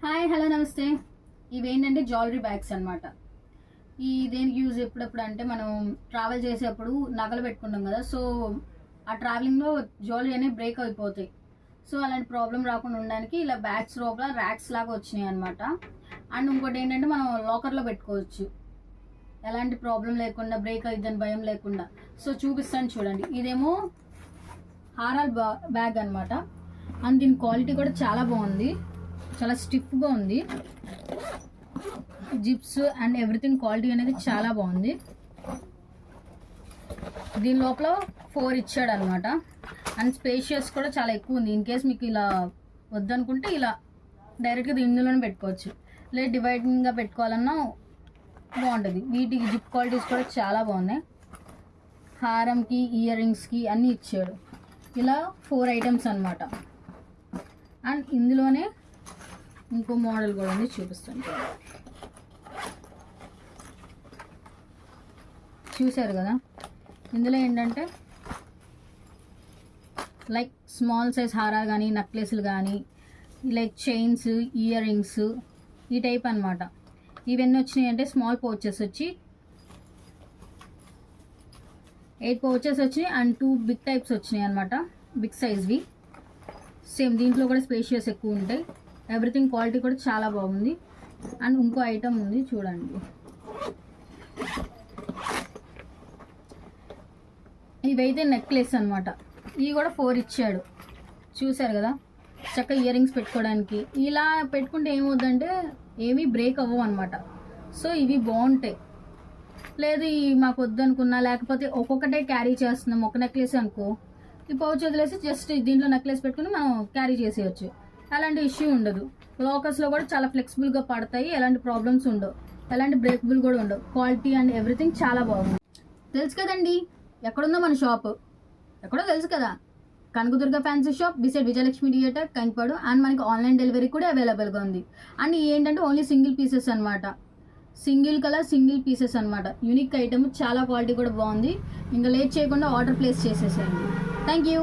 Hi hello నమస్తే. ఇవేంటంటే jewellery bags అనమాట. ఈ దేనికి యూజ్ ఎప్పుడప్పుడు అంటే మనం ట్రావెల్ చేసేప్పుడు నగలు పెట్టుకుంటాం కదా. సో ఆ ట్రావెలింగ్లో జ్యువెలరీ అనేది బ్రేక్ అయిపోతాయి. సో అలాంటి ప్రాబ్లం రాకుండా ఉండడానికి ఇలా బ్యాగ్స్ లోపల ర్యాక్స్ లాగా వచ్చినాయి అనమాట. అండ్ ఇంకోటి ఏంటంటే మనం లాకర్లో పెట్టుకోవచ్చు, ఎలాంటి ప్రాబ్లం లేకుండా, బ్రేక్ అయిద్దని భయం లేకుండా. సో చూపిస్తాను చూడండి. ఇదేమో హారాల్ బ్యాగ్ అనమాట. అండ్ దీని క్వాలిటీ కూడా చాలా బాగుంది, చాలా స్టిఫ్గా ఉంది. జిప్స్ అండ్ ఎవ్రీథింగ్ క్వాలిటీ అనేది చాలా బాగుంది. దీని లోపల 4 ఇచ్చాడు అనమాట. అండ్ స్పేషియస్ కూడా చాలా ఎక్కువ ఉంది. ఇన్ కేస్ మీకు ఇలా వద్దనుకుంటే ఇలా డైరెక్ట్గా ఇందులోనే పెట్టుకోవచ్చు, లేదు డివైడింగ్గా పెట్టుకోవాలన్నా బాగుంటుంది. వీటికి జిప్ క్వాలిటీస్ కూడా చాలా బాగున్నాయి. హారంకి, ఇయర్ రింగ్స్కి అన్నీ ఇచ్చాడు. ఇలా 4 ఐటమ్స్ అనమాట. అండ్ ఇందులోనే ఇంకో మోడల్ కూడా ఉంది, చూపిస్తాను. చూసారు కదా, ఇందులో ఏంటంటే లైక్ స్మాల్ సైజ్ హారాలు కానీ, నెక్లెస్లు కానీ, లైక్ చైన్స్, ఇయర్ రింగ్స్, ఈ టైప్ అనమాట. ఇవన్నీ వచ్చినాయి అంటే స్మాల్ పౌచెస్ వచ్చి 8 పౌచెస్ వచ్చినాయి. అండ్ 2 బిగ్ టైప్స్ వచ్చినాయి అనమాట, బిగ్ సైజ్వి. సేమ్ దీంట్లో కూడా స్పేషియస్ ఎక్కువ ఉంటాయి. ఎవ్రీథింగ్ క్వాలిటీ కూడా చాలా బాగుంది. అండ్ ఇంకో ఐటమ్ ఉంది చూడండి. ఇవైతే నెక్లెస్ అనమాట. ఇవి కూడా 4 ఇచ్చాడు, చూసారు కదా. చక్కగా ఇయర్ రింగ్స్ పెట్టుకోవడానికి ఇలా పెట్టుకుంటే ఏమవుతుందంటే ఏమీ బ్రేక్ అవ్వవు అనమాట. సో ఇవి బాగుంటాయి. లేదు మాకు వద్దనుకున్నా, లేకపోతే ఒక్కొక్కటే క్యారీ చేస్తున్నాం, ఒక నెక్లెస్ అనుకో, ఈ పౌచ్ వదిలేసి జస్ట్ దీంట్లో నెక్లెస్ పెట్టుకుని మనం క్యారీ చేసేయచ్చు. ఎలాంటి ఇష్యూ ఉండదు. లాకర్స్లో కూడా చాలా ఫ్లెక్సిబుల్గా పడతాయి, ఎలాంటి ప్రాబ్లమ్స్ ఉండవు, ఎలాంటి బ్రేకబుల్ కూడా ఉండవు. క్వాలిటీ అండ్ ఎవ్రీథింగ్ చాలా బాగుంది. తెలుసు కదండి ఎక్కడుందో మన షాప్, ఎక్కడో తెలుసు కదా. Kanakadurga fancy shop beside Vijayalakshmi theatre, Kankipadu. And మనకి ఆన్లైన్ డెలివరీ కూడా అవైలబుల్గా ఉంది. అండ్ ఏంటంటే ఓన్లీ సింగిల్ పీసెస్ అనమాట, సింగిల్ కలర్ సింగిల్ పీసెస్ అనమాట. యూనిక్ ఐటమ్, చాలా క్వాలిటీ కూడా బాగుంది. ఇంకా లేట్ చేయకుండా ఆర్డర్ ప్లేస్ చేసేసేయండి. Thank you.